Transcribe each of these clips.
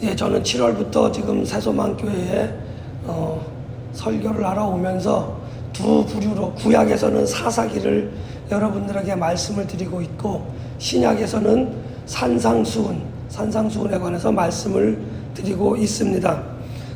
예, 저는 7월부터 지금 새소망교회에 설교를 하러 오면서 두 부류로, 구약에서는 사사기를 여러분들에게 말씀을 드리고 있고, 신약에서는 산상수훈에 관해서 말씀을 드리고 있습니다.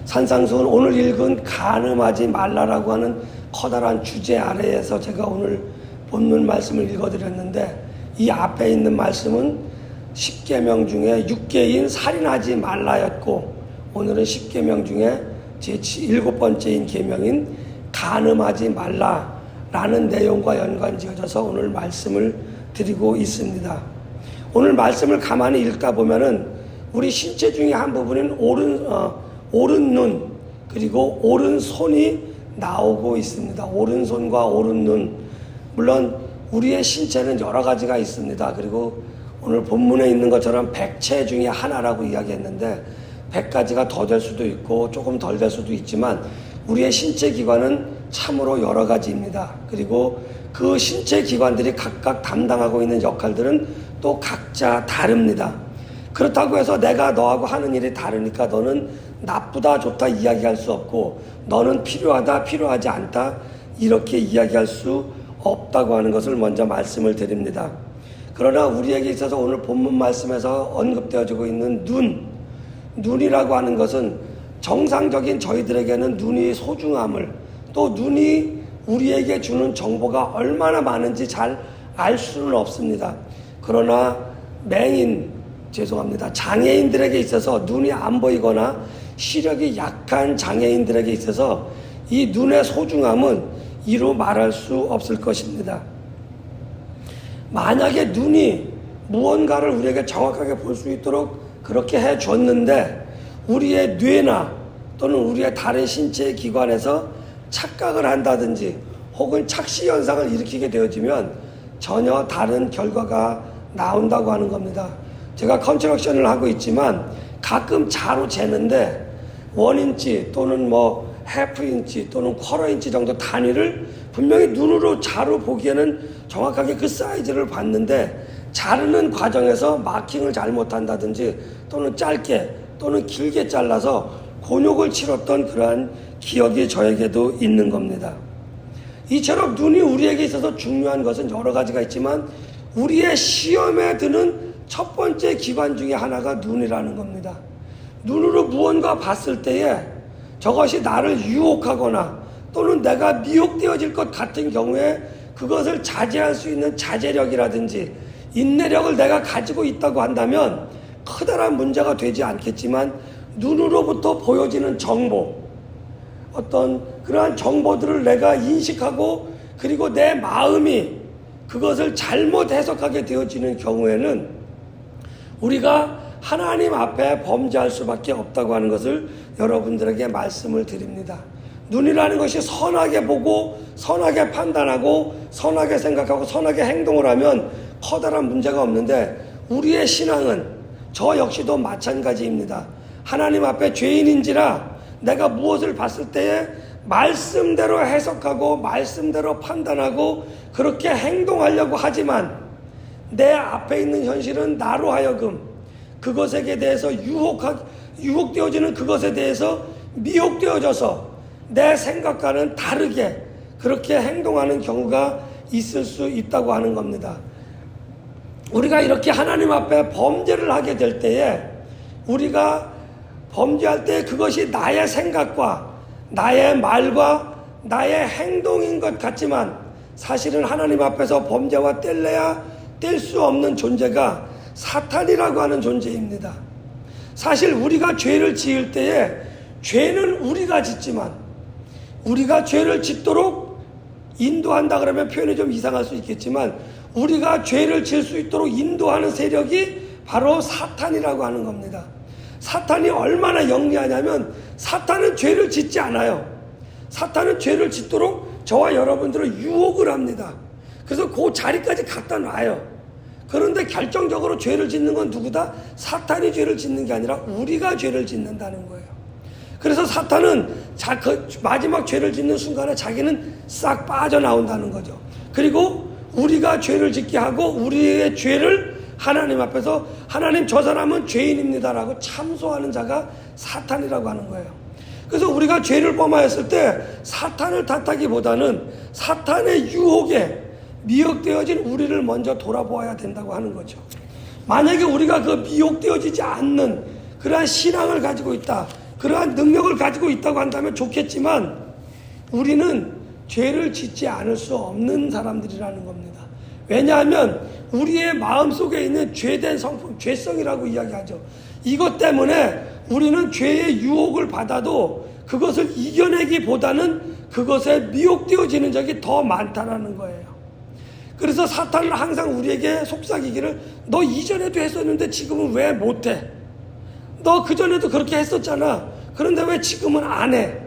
산상수훈, 오늘 읽은 간음하지 말라라고 하는 커다란 주제 아래에서 제가 오늘 본문 말씀을 읽어드렸는데, 이 앞에 있는 말씀은 10계명 중에 6개인 살인하지 말라였고, 오늘은 10계명 중에 제 7번째인 계명인 간음하지 말라라는 내용과 연관지어져서 오늘 말씀을 드리고 있습니다. 오늘 말씀을 가만히 읽다 보면은 우리 신체 중에 한 부분인 오른눈 그리고 오른손이 나오고 있습니다. 오른손과 오른눈, 물론 우리의 신체는 여러 가지가 있습니다. 그리고 오늘 본문에 있는 것처럼 100체 중에 하나라고 이야기했는데 100가지가 더 될 수도 있고 조금 덜 될 수도 있지만 우리의 신체 기관은 참으로 여러 가지입니다. 그리고 그 신체 기관들이 각각 담당하고 있는 역할들은 또 각자 다릅니다. 그렇다고 해서 내가 너하고 하는 일이 다르니까 너는 나쁘다 좋다 이야기할 수 없고, 너는 필요하다 필요하지 않다 이렇게 이야기할 수 없다고 하는 것을 먼저 말씀을 드립니다. 그러나 우리에게 있어서 오늘 본문 말씀에서 언급되어지고 있는 눈이라고 하는 것은 정상적인 저희들에게는 눈이 소중함을, 또 눈이 우리에게 주는 정보가 얼마나 많은지 잘 알 수는 없습니다. 그러나 장애인들에게 있어서 눈이 안 보이거나 시력이 약한 장애인들에게 있어서 이 눈의 소중함은 이루 말할 수 없을 것입니다. 만약에 눈이 무언가를 우리에게 정확하게 볼 수 있도록 그렇게 해줬는데 우리의 뇌나 또는 우리의 다른 신체 기관에서 착각을 한다든지 혹은 착시 현상을 일으키게 되어지면 전혀 다른 결과가 나온다고 하는 겁니다. 제가 컨스트럭션을 하고 있지만 가끔 자로 재는데 1인치 또는 하프 인치 또는 쿼터 인치 정도 단위를 분명히 눈으로 자로 보기에는 정확하게 그 사이즈를 봤는데, 자르는 과정에서 마킹을 잘못한다든지 또는 짧게 또는 길게 잘라서 곤욕을 치렀던 그러한 기억이 저에게도 있는 겁니다. 이처럼 눈이 우리에게 있어서 중요한 것은 여러 가지가 있지만 우리의 시험에 드는 첫 번째 기관 중에 하나가 눈이라는 겁니다. 눈으로 무언가 봤을 때에 저것이 나를 유혹하거나 또는 내가 미혹되어질 것 같은 경우에 그것을 자제할 수 있는 자제력이라든지 인내력을 내가 가지고 있다고 한다면 커다란 문제가 되지 않겠지만, 눈으로부터 보여지는 정보, 어떤 그러한 정보들을 내가 인식하고 그리고 내 마음이 그것을 잘못 해석하게 되어지는 경우에는 우리가 하나님 앞에 범죄할 수밖에 없다고 하는 것을 여러분들에게 말씀을 드립니다. 눈이라는 것이 선하게 보고 선하게 판단하고 선하게 생각하고 선하게 행동을 하면 커다란 문제가 없는데, 우리의 신앙은 저 역시도 마찬가지입니다. 하나님 앞에 죄인인지라 내가 무엇을 봤을 때에 말씀대로 해석하고 말씀대로 판단하고 그렇게 행동하려고 하지만 내 앞에 있는 현실은 나로 하여금 그것에 대해서 유혹되어지는 그것에 대해서 미혹되어져서 내 생각과는 다르게 그렇게 행동하는 경우가 있을 수 있다고 하는 겁니다. 우리가 이렇게 하나님 앞에 범죄를 하게 될 때에, 우리가 범죄할 때 그것이 나의 생각과 나의 말과 나의 행동인 것 같지만 사실은 하나님 앞에서 범죄와 뗄래야 뗄 수 없는 존재가 사탄이라고 하는 존재입니다. 사실 우리가 죄를 지을 때에 죄는 우리가 짓지만, 우리가 죄를 짓도록 인도한다 그러면 표현이 좀 이상할 수 있겠지만, 우리가 죄를 지을 수 있도록 인도하는 세력이 바로 사탄이라고 하는 겁니다. 사탄이 얼마나 영리하냐면 사탄은 죄를 짓지 않아요. 사탄은 죄를 짓도록 저와 여러분들을 유혹을 합니다. 그래서 그 자리까지 갖다 놔요. 그런데 결정적으로 죄를 짓는 건 누구다? 사탄이 죄를 짓는 게 아니라 우리가 죄를 짓는다는 거예요. 그래서 사탄은 마지막 죄를 짓는 순간에 자기는 싹 빠져나온다는 거죠. 그리고 우리가 죄를 짓게 하고 우리의 죄를 하나님 앞에서 하나님 저 사람은 죄인입니다라고 참소하는 자가 사탄이라고 하는 거예요. 그래서 우리가 죄를 범하였을 때 사탄을 탓하기보다는 사탄의 유혹에 미혹되어진 우리를 먼저 돌아보아야 된다고 하는 거죠. 만약에 우리가 그 미혹되어지지 않는 그러한 신앙을 가지고 있다, 그러한 능력을 가지고 있다고 한다면 좋겠지만 우리는 죄를 짓지 않을 수 없는 사람들이라는 겁니다. 왜냐하면 우리의 마음속에 있는 죄된 성품, 죄성이라고 이야기하죠. 이것 때문에 우리는 죄의 유혹을 받아도 그것을 이겨내기보다는 그것에 미혹되어지는 적이 더 많다는 거예요. 그래서 사탄은 항상 우리에게 속삭이기를 너 이전에도 했었는데 지금은 왜 못해? 너 그전에도 그렇게 했었잖아. 그런데 왜 지금은 안 해?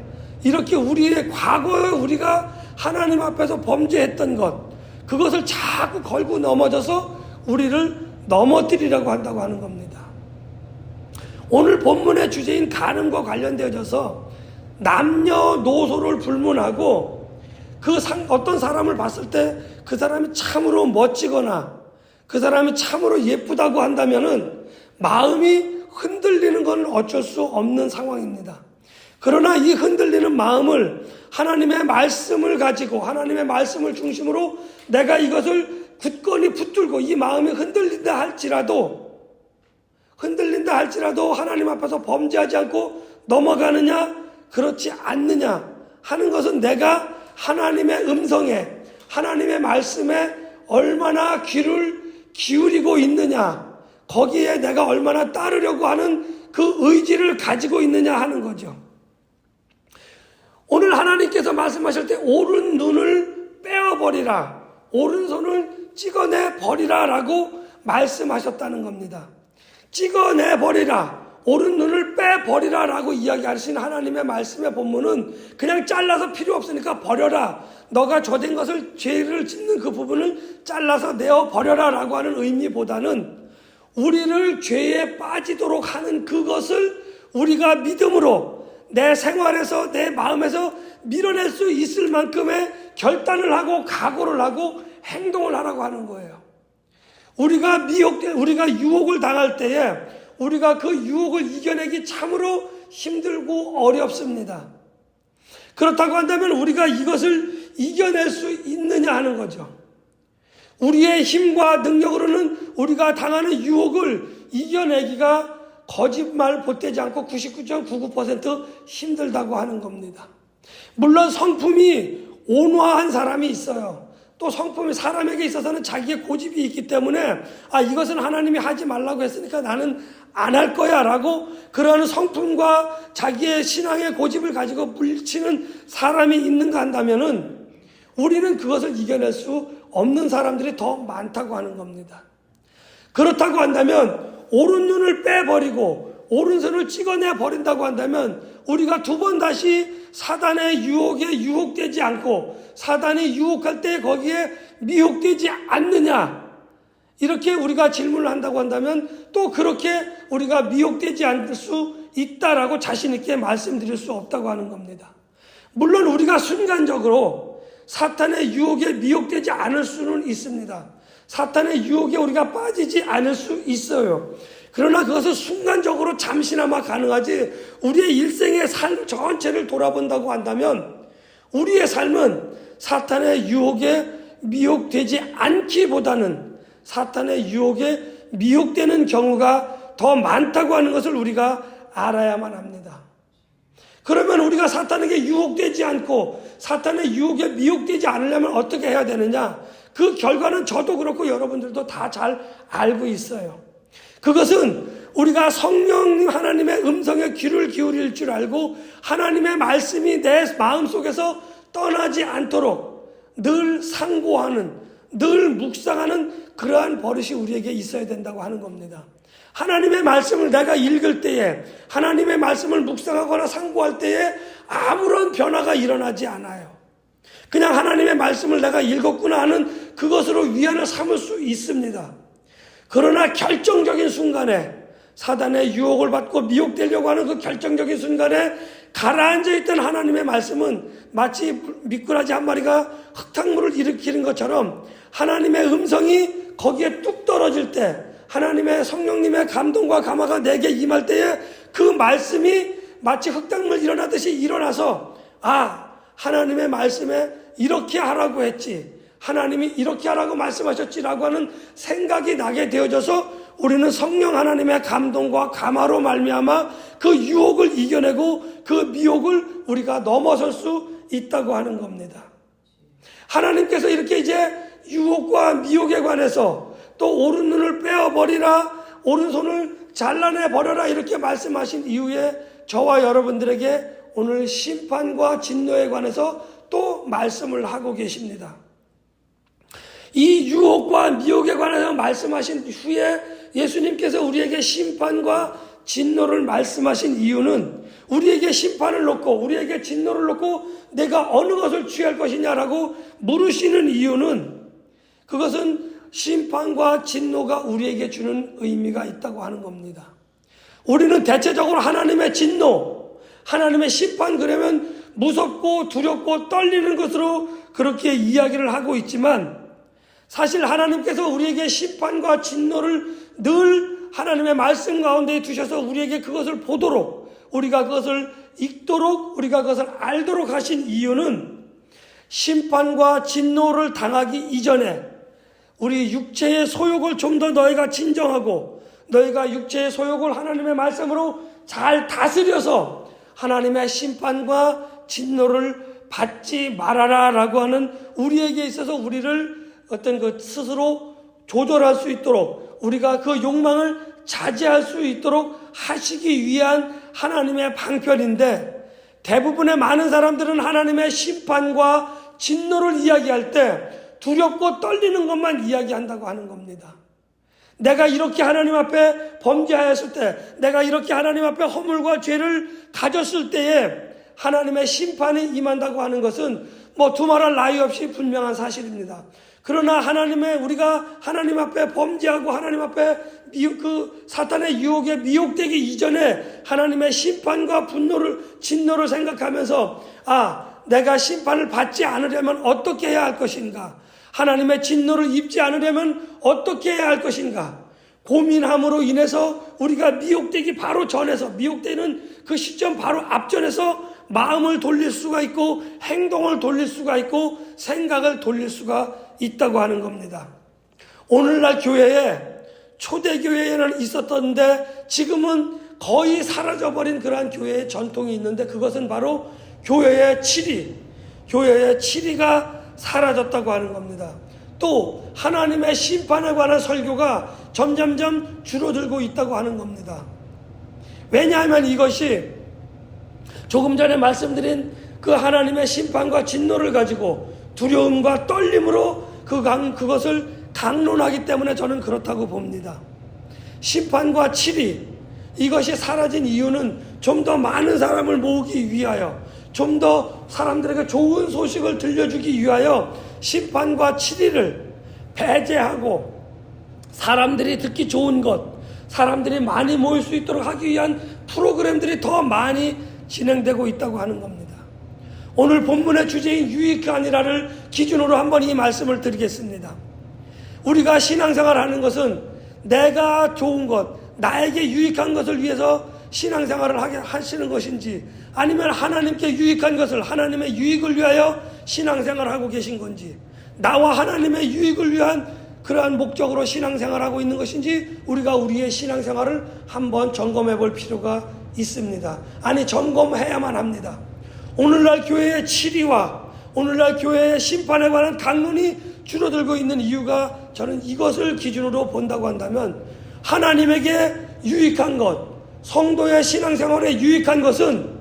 이렇게 우리의 과거에 우리가 하나님 앞에서 범죄했던 것, 그것을 자꾸 걸고 넘어져서 우리를 넘어뜨리려고 한다고 하는 겁니다. 오늘 본문의 주제인 간음과 관련되어져서 남녀노소를 불문하고 어떤 사람을 봤을 때 그 사람이 참으로 멋지거나 그 사람이 참으로 예쁘다고 한다면은 마음이 흔들리는 건 어쩔 수 없는 상황입니다. 그러나 이 흔들리는 마음을 하나님의 말씀을 가지고 하나님의 말씀을 중심으로 내가 이것을 굳건히 붙들고 이 마음이 흔들린다 할지라도 하나님 앞에서 범죄하지 않고 넘어가느냐 그렇지 않느냐 하는 것은 내가 하나님의 음성에 하나님의 말씀에 얼마나 귀를 기울이고 있느냐, 거기에 내가 얼마나 따르려고 하는 그 의지를 가지고 있느냐 하는 거죠. 오늘 하나님께서 말씀하실 때 오른 눈을 빼어버리라, 오른손을 찍어내버리라 라고 말씀하셨다는 겁니다. 찍어내버리라, 오른 눈을 빼버리라 라고 이야기하신 하나님의 말씀의 본문은 그냥 잘라서 필요 없으니까 버려라, 너가 저된 것을 죄를 짓는 그 부분을 잘라서 내어버려라 라고 하는 의미보다는 우리를 죄에 빠지도록 하는 그것을 우리가 믿음으로 내 생활에서 내 마음에서 밀어낼 수 있을 만큼의 결단을 하고 각오를 하고 행동을 하라고 하는 거예요. 우리가 유혹을 당할 때에 우리가 그 유혹을 이겨내기 참으로 힘들고 어렵습니다. 그렇다고 한다면 우리가 이것을 이겨낼 수 있느냐 하는 거죠. 우리의 힘과 능력으로는 우리가 당하는 유혹을 이겨내기가 거짓말 보태지 않고 99.99% 힘들다고 하는 겁니다. 물론 성품이 온화한 사람이 있어요. 또 성품이 사람에게 있어서는 자기의 고집이 있기 때문에 이것은 하나님이 하지 말라고 했으니까 나는 안 할 거야 라고 그러한 성품과 자기의 신앙의 고집을 가지고 물리치는 사람이 있는가 한다면은 우리는 그것을 이겨낼 수 없는 사람들이 더 많다고 하는 겁니다. 그렇다고 한다면 오른 눈을 빼버리고 오른손을 찍어내 버린다고 한다면 우리가 두 번 다시 사단의 유혹에 유혹되지 않고 사단이 유혹할 때 거기에 미혹되지 않느냐, 이렇게 우리가 질문을 한다고 한다면 또 그렇게 우리가 미혹되지 않을 수 있다라고 자신 있게 말씀드릴 수 없다고 하는 겁니다. 물론 우리가 순간적으로 사탄의 유혹에 미혹되지 않을 수는 있습니다. 사탄의 유혹에 우리가 빠지지 않을 수 있어요. 그러나 그것은 순간적으로 잠시나마 가능하지 우리의 일생의 삶 전체를 돌아본다고 한다면 우리의 삶은 사탄의 유혹에 미혹되지 않기보다는 사탄의 유혹에 미혹되는 경우가 더 많다고 하는 것을 우리가 알아야만 합니다. 그러면 우리가 사탄에게 유혹되지 않고 사탄의 유혹에 미혹되지 않으려면 어떻게 해야 되느냐? 그 결과는 저도 그렇고 여러분들도 다 잘 알고 있어요. 그것은 우리가 성령님 하나님의 음성에 귀를 기울일 줄 알고 하나님의 말씀이 내 마음속에서 떠나지 않도록 늘 상고하는, 늘 묵상하는 그러한 버릇이 우리에게 있어야 된다고 하는 겁니다. 하나님의 말씀을 내가 읽을 때에, 하나님의 말씀을 묵상하거나 상고할 때에 아무런 변화가 일어나지 않아요. 그냥 하나님의 말씀을 내가 읽었구나 하는 그것으로 위안을 삼을 수 있습니다. 그러나 결정적인 순간에 사단의 유혹을 받고 미혹되려고 하는 그 결정적인 순간에 가라앉아 있던 하나님의 말씀은 마치 미꾸라지 한 마리가 흙탕물을 일으키는 것처럼 하나님의 음성이 거기에 뚝 떨어질 때, 하나님의 성령님의 감동과 감화가 내게 임할 때에 그 말씀이 마치 흙탕물 일어나듯이 일어나서 하나님의 말씀에 이렇게 하라고 했지, 하나님이 이렇게 하라고 말씀하셨지라고 하는 생각이 나게 되어져서 우리는 성령 하나님의 감동과 감화로 말미암아 그 유혹을 이겨내고 그 미혹을 우리가 넘어설 수 있다고 하는 겁니다. 하나님께서 이렇게 이제 유혹과 미혹에 관해서 또 오른눈을 빼어버리라, 오른손을 잘라내버려라 이렇게 말씀하신 이후에 저와 여러분들에게 오늘 심판과 진노에 관해서 또 말씀을 하고 계십니다. 이 유혹과 미혹에 관해서 말씀하신 후에 예수님께서 우리에게 심판과 진노를 말씀하신 이유는 우리에게 심판을 놓고 우리에게 진노를 놓고 내가 어느 것을 취할 것이냐라고 물으시는 이유는 그것은 심판과 진노가 우리에게 주는 의미가 있다고 하는 겁니다. 우리는 대체적으로 하나님의 진노, 하나님의 심판 그러면 무섭고 두렵고 떨리는 것으로 그렇게 이야기를 하고 있지만 사실 하나님께서 우리에게 심판과 진노를 늘 하나님의 말씀 가운데 두셔서 우리에게 그것을 보도록, 우리가 그것을 읽도록, 우리가 그것을 알도록 하신 이유는 심판과 진노를 당하기 이전에 우리 육체의 소욕을 좀 더 너희가 진정하고 너희가 육체의 소욕을 하나님의 말씀으로 잘 다스려서 하나님의 심판과 진노를 받지 말아라 라고 하는 우리에게 있어서 우리를 어떤 그 스스로 조절할 수 있도록 우리가 그 욕망을 자제할 수 있도록 하시기 위한 하나님의 방편인데 대부분의 많은 사람들은 하나님의 심판과 진노를 이야기할 때 두렵고 떨리는 것만 이야기한다고 하는 겁니다. 내가 이렇게 하나님 앞에 범죄하였을 때, 내가 이렇게 하나님 앞에 허물과 죄를 가졌을 때에 하나님의 심판이 임한다고 하는 것은 두말할 나위 없이 분명한 사실입니다. 그러나 우리가 하나님 앞에 범죄하고 하나님 앞에 사탄의 유혹에 미혹되기 이전에 하나님의 심판과 진노를 생각하면서 내가 심판을 받지 않으려면 어떻게 해야 할 것인가? 하나님의 진노를 입지 않으려면 어떻게 해야 할 것인가? 고민함으로 인해서 우리가 미혹되기 바로 전에서, 미혹되는 그 시점 바로 앞전에서 마음을 돌릴 수가 있고 행동을 돌릴 수가 있고 생각을 돌릴 수가 있다고 하는 겁니다. 오늘날 교회에 초대교회에는 있었던데 지금은 거의 사라져버린 그러한 교회의 전통이 있는데 그것은 바로 교회의 치리가 사라졌다고 하는 겁니다. 또 하나님의 심판에 관한 설교가 점점점 줄어들고 있다고 하는 겁니다. 왜냐하면 이것이 조금 전에 말씀드린 그 하나님의 심판과 진노를 가지고 두려움과 떨림으로 그것을 강론하기 때문에 저는 그렇다고 봅니다. 심판과 치리 이것이 사라진 이유는 좀 더 많은 사람을 모으기 위하여, 좀 더 사람들에게 좋은 소식을 들려주기 위하여 심판과 치리를 배제하고 사람들이 듣기 좋은 것, 사람들이 많이 모일 수 있도록 하기 위한 프로그램들이 더 많이 진행되고 있다고 하는 겁니다. 오늘 본문의 주제인 유익하니라를 기준으로 한번 이 말씀을 드리겠습니다. 우리가 신앙생활을 하는 것은 내가 좋은 것, 나에게 유익한 것을 위해서 신앙생활을 하시는 것인지 아니면 하나님께 유익한 것을, 하나님의 유익을 위하여 신앙생활을 하고 계신 건지, 나와 하나님의 유익을 위한 그러한 목적으로 신앙생활을 하고 있는 것인지 우리가 우리의 신앙생활을 한번 점검해 볼 필요가 있습니다. 아니, 점검해야만 합니다. 오늘날 교회의 치리와 오늘날 교회의 심판에 관한 강론이 줄어들고 있는 이유가 저는 이것을 기준으로 본다고 한다면 하나님에게 유익한 것, 성도의 신앙생활에 유익한 것은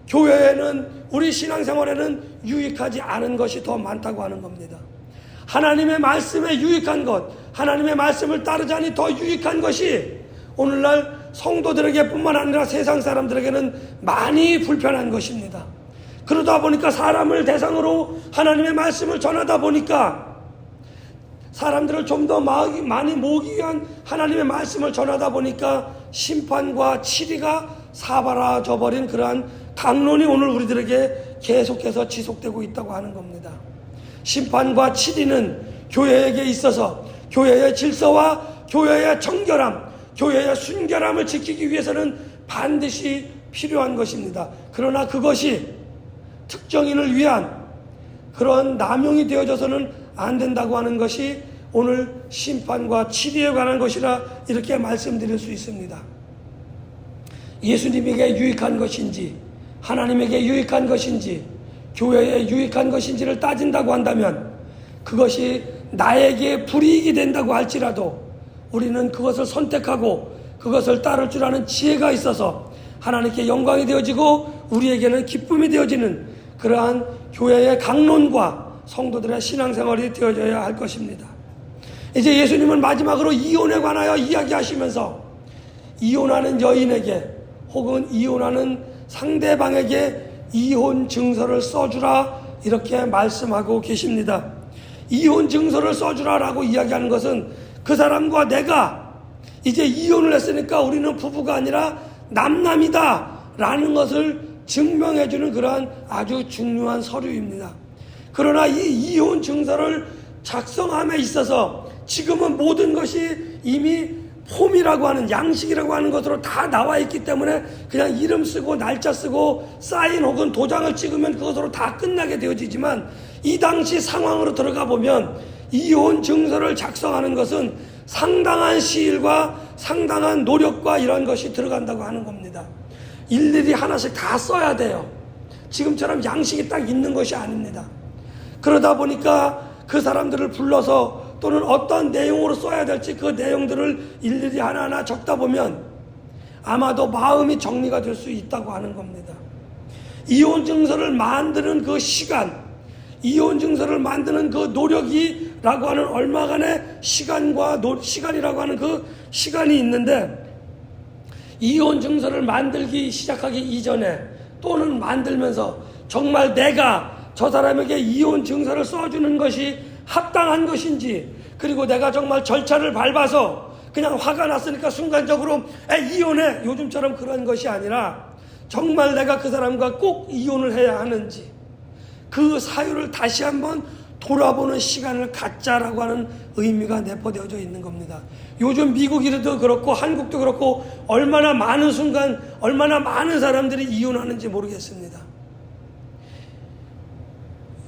교회에는, 우리 신앙생활에는 유익하지 않은 것이 더 많다고 하는 겁니다. 하나님의 말씀에 유익한 것, 하나님의 말씀을 따르자니 더 유익한 것이 오늘날 성도들에게 뿐만 아니라 세상 사람들에게는 많이 불편한 것입니다. 그러다 보니까 사람을 대상으로 하나님의 말씀을 전하다 보니까 사람들을 좀 더 많이 모으기 위한 하나님의 말씀을 전하다 보니까 심판과 치리가 사라져 버린 그러한 강론이 오늘 우리들에게 계속해서 지속되고 있다고 하는 겁니다. 심판과 치리는 교회에게 있어서 교회의 질서와 교회의 정결함, 교회의 순결함을 지키기 위해서는 반드시 필요한 것입니다. 그러나 그것이 특정인을 위한 그런 남용이 되어져서는 안 된다고 하는 것이 오늘 심판과 치리에 관한 것이라 이렇게 말씀드릴 수 있습니다. 예수님에게 유익한 것인지 하나님에게 유익한 것인지 교회에 유익한 것인지를 따진다고 한다면 그것이 나에게 불이익이 된다고 할지라도 우리는 그것을 선택하고 그것을 따를 줄 아는 지혜가 있어서 하나님께 영광이 되어지고 우리에게는 기쁨이 되어지는 그러한 교회의 강론과 성도들의 신앙생활이 되어져야 할 것입니다. 이제 예수님은 마지막으로 이혼에 관하여 이야기하시면서 이혼하는 여인에게 혹은 이혼하는 상대방에게 이혼 증서를 써주라 이렇게 말씀하고 계십니다. 이혼 증서를 써주라라고 이야기하는 것은 그 사람과 내가 이제 이혼을 했으니까 우리는 부부가 아니라 남남이다 라는 것을 증명해주는 그러한 아주 중요한 서류입니다. 그러나 이 이혼 증서를 작성함에 있어서 지금은 모든 것이 이미 폼이라고 하는 양식이라고 하는 것으로 다 나와 있기 때문에 그냥 이름 쓰고 날짜 쓰고 사인 혹은 도장을 찍으면 그것으로 다 끝나게 되어지지만 이 당시 상황으로 들어가 보면 이혼 증서를 작성하는 것은 상당한 시일과 상당한 노력과 이런 것이 들어간다고 하는 겁니다. 일일이 하나씩 다 써야 돼요. 지금처럼 양식이 딱 있는 것이 아닙니다. 그러다 보니까 그 사람들을 불러서 또는 어떤 내용으로 써야 될지 그 내용들을 일일이 하나하나 적다 보면 아마도 마음이 정리가 될 수 있다고 하는 겁니다. 이혼 증서를 만드는 그 시간, 이혼 증서를 만드는 그 노력이라고 하는 얼마간의 시간이라고 하는 그 시간이 있는데 이혼 증서를 만들기 시작하기 이전에 또는 만들면서 정말 내가 저 사람에게 이혼 증서를 써주는 것이 합당한 것인지 그리고 내가 정말 절차를 밟아서 그냥 화가 났으니까 순간적으로 이혼해 요즘처럼 그런 것이 아니라 정말 내가 그 사람과 꼭 이혼을 해야 하는지 그 사유를 다시 한번 돌아보는 시간을 갖자라고 하는 의미가 내포되어져 있는 겁니다. 요즘 미국이도 그렇고 한국도 그렇고 얼마나 많은 순간 얼마나 많은 사람들이 이혼하는지 모르겠습니다.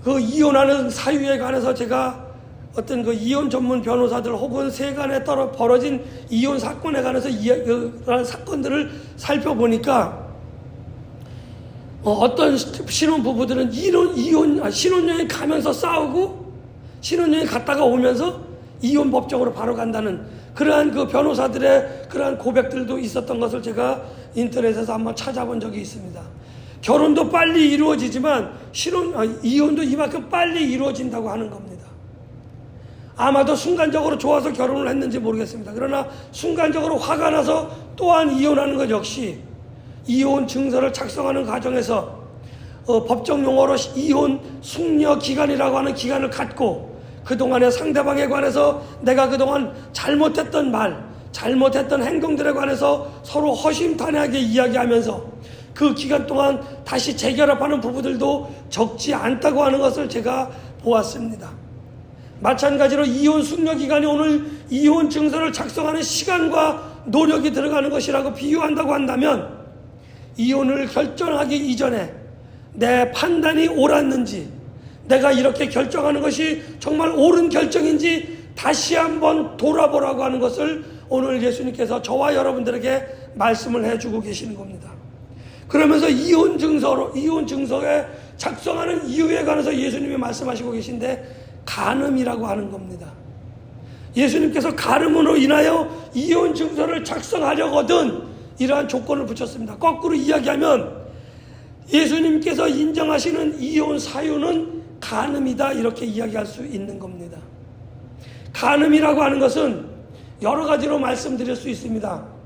그 이혼하는 사유에 관해서 제가 어떤 그 이혼 전문 변호사들 혹은 세간에 벌어진 이혼 사건에 관해서 그런 사건들을 살펴보니까 어떤 신혼부부들은 신혼여행 가면서 싸우고 신혼여행 갔다가 오면서 이혼 법정으로 바로 간다는 그러한 그 변호사들의 그러한 고백들도 있었던 것을 제가 인터넷에서 한번 찾아본 적이 있습니다. 결혼도 빨리 이루어지지만 이혼도 이만큼 빨리 이루어진다고 하는 겁니다. 아마도 순간적으로 좋아서 결혼을 했는지 모르겠습니다. 그러나 순간적으로 화가 나서 또한 이혼하는 것 역시 이혼 증서를 작성하는 과정에서 법정 용어로 이혼 숙려 기간이라고 하는 기간을 갖고 그동안의 상대방에 관해서 내가 그동안 잘못했던 말, 잘못했던 행동들에 관해서 서로 허심탄회하게 이야기하면서 그 기간 동안 다시 재결합하는 부부들도 적지 않다고 하는 것을 제가 보았습니다. 마찬가지로 이혼 숙려 기간이 오늘 이혼 증서를 작성하는 시간과 노력이 들어가는 것이라고 비유한다고 한다면 이혼을 결정하기 이전에 내 판단이 옳았는지 내가 이렇게 결정하는 것이 정말 옳은 결정인지 다시 한번 돌아보라고 하는 것을 오늘 예수님께서 저와 여러분들에게 말씀을 해주고 계시는 겁니다. 그러면서 이혼 증서에 작성하는 이유에 관해서 예수님이 말씀하시고 계신데 간음이라고 하는 겁니다. 예수님께서 간음으로 인하여 이혼 증서를 작성하려거든 이러한 조건을 붙였습니다. 거꾸로 이야기하면 예수님께서 인정하시는 이혼 사유는 간음이다 이렇게 이야기할 수 있는 겁니다. 간음이라고 하는 것은 여러 가지로 말씀드릴 수 있습니다.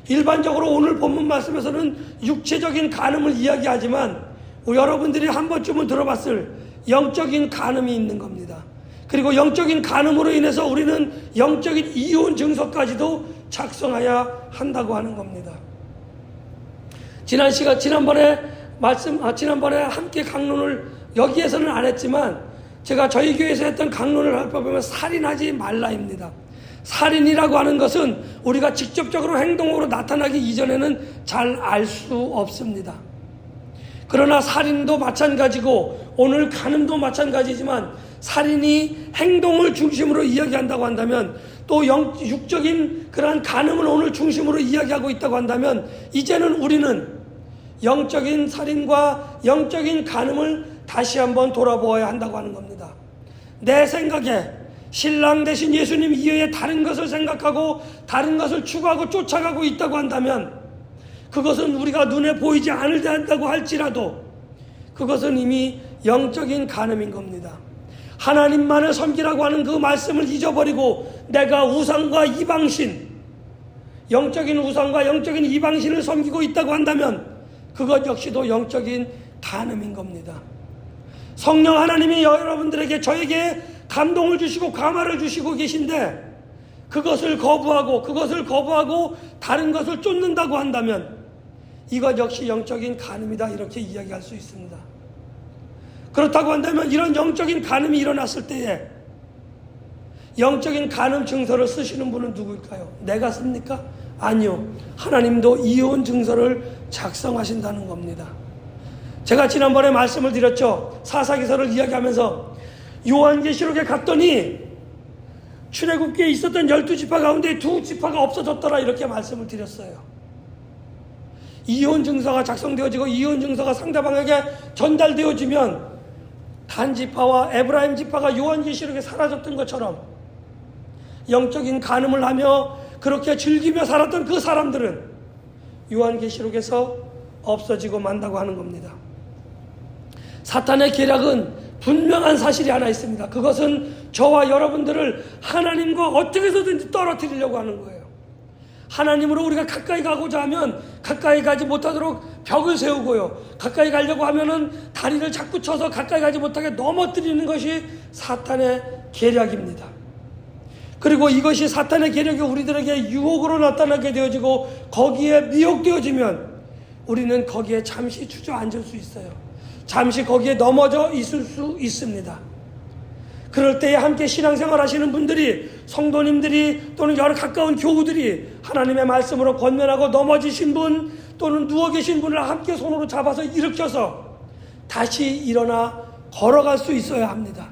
일반적으로 오늘 본문 말씀에서는 육체적인 간음을 이야기하지만 여러분들이 한 번쯤은 들어봤을 영적인 간음이 있는 겁니다. 그리고 영적인 간음으로 인해서 우리는 영적인 이혼 증서까지도 작성해야 한다고 하는 겁니다. 지난번에 함께 강론을 여기에서는 안 했지만 제가 저희 교회에서 했던 강론을 살펴보면 살인하지 말라입니다. 살인이라고 하는 것은 우리가 직접적으로 행동으로 나타나기 이전에는 잘 알 수 없습니다. 그러나 살인도 마찬가지고 오늘 간음도 마찬가지지만 살인이 행동을 중심으로 이야기한다고 한다면 또 육적인 그러한 간음을 오늘 중심으로 이야기하고 있다고 한다면 이제는 우리는 영적인 살인과 영적인 간음을 다시 한번 돌아보아야 한다고 하는 겁니다. 내 생각에 신랑 대신 예수님 이외에 다른 것을 생각하고 다른 것을 추구하고 쫓아가고 있다고 한다면 그것은 우리가 눈에 보이지 않을 때 한다고 할지라도 그것은 이미 영적인 간음인 겁니다. 하나님만을 섬기라고 하는 그 말씀을 잊어버리고 내가 우상과 이방신, 영적인 우상과 영적인 이방신을 섬기고 있다고 한다면 그것 역시도 영적인 간음인 겁니다. 성령 하나님이 여러분들에게 저에게 감동을 주시고 감화를 주시고 계신데 그것을 거부하고 다른 것을 쫓는다고 한다면 이것 역시 영적인 간음이다 이렇게 이야기할 수 있습니다. 그렇다고 한다면 이런 영적인 간음이 일어났을 때에 영적인 간음 증서를 쓰시는 분은 누구일까요? 내가 씁니까? 아니요. 하나님도 이혼 증서를 작성하신다는 겁니다. 제가 지난번에 말씀을 드렸죠. 사사기서를 이야기하면서 요한계시록에 갔더니 출애굽기에 있었던 12지파 가운데 2지파가 없어졌더라 이렇게 말씀을 드렸어요. 이혼 증서가 작성되어지고 이혼 증서가 상대방에게 전달되어지면 단 지파와 에브라임 지파가 요한계시록에 사라졌던 것처럼 영적인 간음을 하며 그렇게 즐기며 살았던 그 사람들은 요한계시록에서 없어지고 만다고 하는 겁니다. 사탄의 계략은 분명한 사실이 하나 있습니다. 그것은 저와 여러분들을 하나님과 어떻게 해서든지 떨어뜨리려고 하는 거예요. 하나님으로 우리가 가까이 가고자 하면 가까이 가지 못하도록 벽을 세우고요. 가까이 가려고 하면은 다리를 자꾸 쳐서 가까이 가지 못하게 넘어뜨리는 것이 사탄의 계략입니다. 그리고 이것이 사탄의 계략이 우리들에게 유혹으로 나타나게 되어지고 거기에 미혹되어지면 우리는 거기에 잠시 주저앉을 수 있어요. 잠시 거기에 넘어져 있을 수 있습니다. 그럴 때에 함께 신앙생활 하시는 분들이, 성도님들이 또는 여러 가까운 교우들이 하나님의 말씀으로 권면하고 넘어지신 분 또는 누워 계신 분을 함께 손으로 잡아서 일으켜서 다시 일어나 걸어갈 수 있어야 합니다.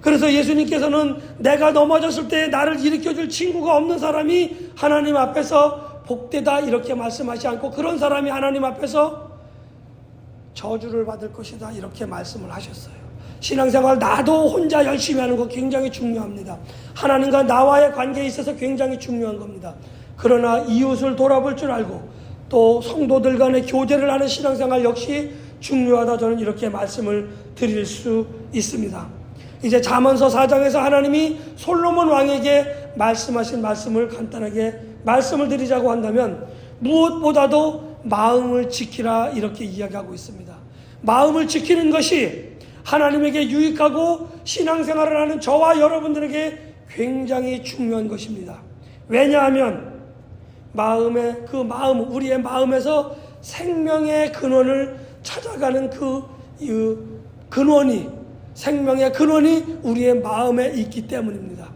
그래서 예수님께서는 내가 넘어졌을 때 나를 일으켜줄 친구가 없는 사람이 하나님 앞에서 복되다 이렇게 말씀하지 않고 그런 사람이 하나님 앞에서 저주를 받을 것이다 이렇게 말씀을 하셨어요. 신앙생활 나도 혼자 열심히 하는 거 굉장히 중요합니다. 하나님과 나와의 관계에 있어서 굉장히 중요한 겁니다. 그러나 이웃을 돌아볼 줄 알고 또 성도들 간의 교제를 하는 신앙생활 역시 중요하다 저는 이렇게 말씀을 드릴 수 있습니다. 이제 잠언서 4장에서 하나님이 솔로몬 왕에게 말씀하신 말씀을 간단하게 말씀을 드리자고 한다면 무엇보다도 마음을 지키라 이렇게 이야기하고 있습니다. 마음을 지키는 것이 하나님에게 유익하고 신앙생활을 하는 저와 여러분들에게 굉장히 중요한 것입니다. 왜냐하면 우리의 마음에서 생명의 근원을 찾아가는 생명의 근원이 우리의 마음에 있기 때문입니다.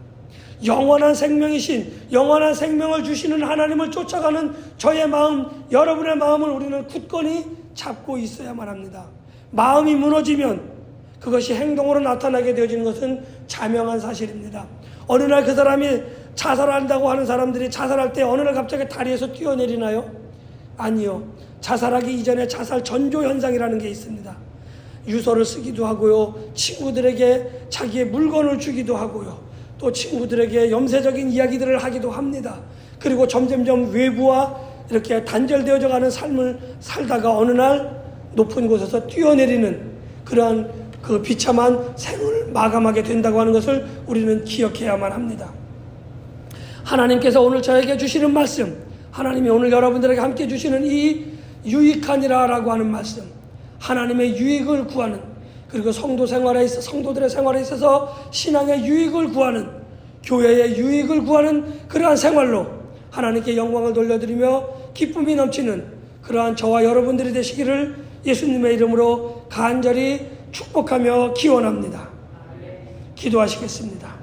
영원한 생명이신, 영원한 생명을 주시는 하나님을 쫓아가는 저의 마음, 여러분의 마음을 우리는 굳건히 잡고 있어야만 합니다. 마음이 무너지면 그것이 행동으로 나타나게 되어지는 것은 자명한 사실입니다. 어느 날 그 사람이 자살한다고 하는 사람들이 자살할 때 어느 날 갑자기 다리에서 뛰어내리나요? 아니요. 자살하기 이전에 자살 전조 현상이라는 게 있습니다. 유서를 쓰기도 하고요. 친구들에게 자기의 물건을 주기도 하고요. 또 친구들에게 염세적인 이야기들을 하기도 합니다. 그리고 점점점 외부와 이렇게 단절되어져 가는 삶을 살다가 어느 날 높은 곳에서 뛰어내리는 그러한 그 비참한 생을 마감하게 된다고 하는 것을 우리는 기억해야만 합니다. 하나님께서 오늘 저에게 주시는 말씀, 하나님이 오늘 여러분들에게 함께 주시는 이 유익하니라 라고 하는 말씀, 하나님의 유익을 구하는, 그리고 성도들의 생활에 있어서 신앙의 유익을 구하는, 교회의 유익을 구하는 그러한 생활로 하나님께 영광을 돌려드리며 기쁨이 넘치는 그러한 저와 여러분들이 되시기를 예수님의 이름으로 간절히 축복하며 기원합니다. 기도하시겠습니다.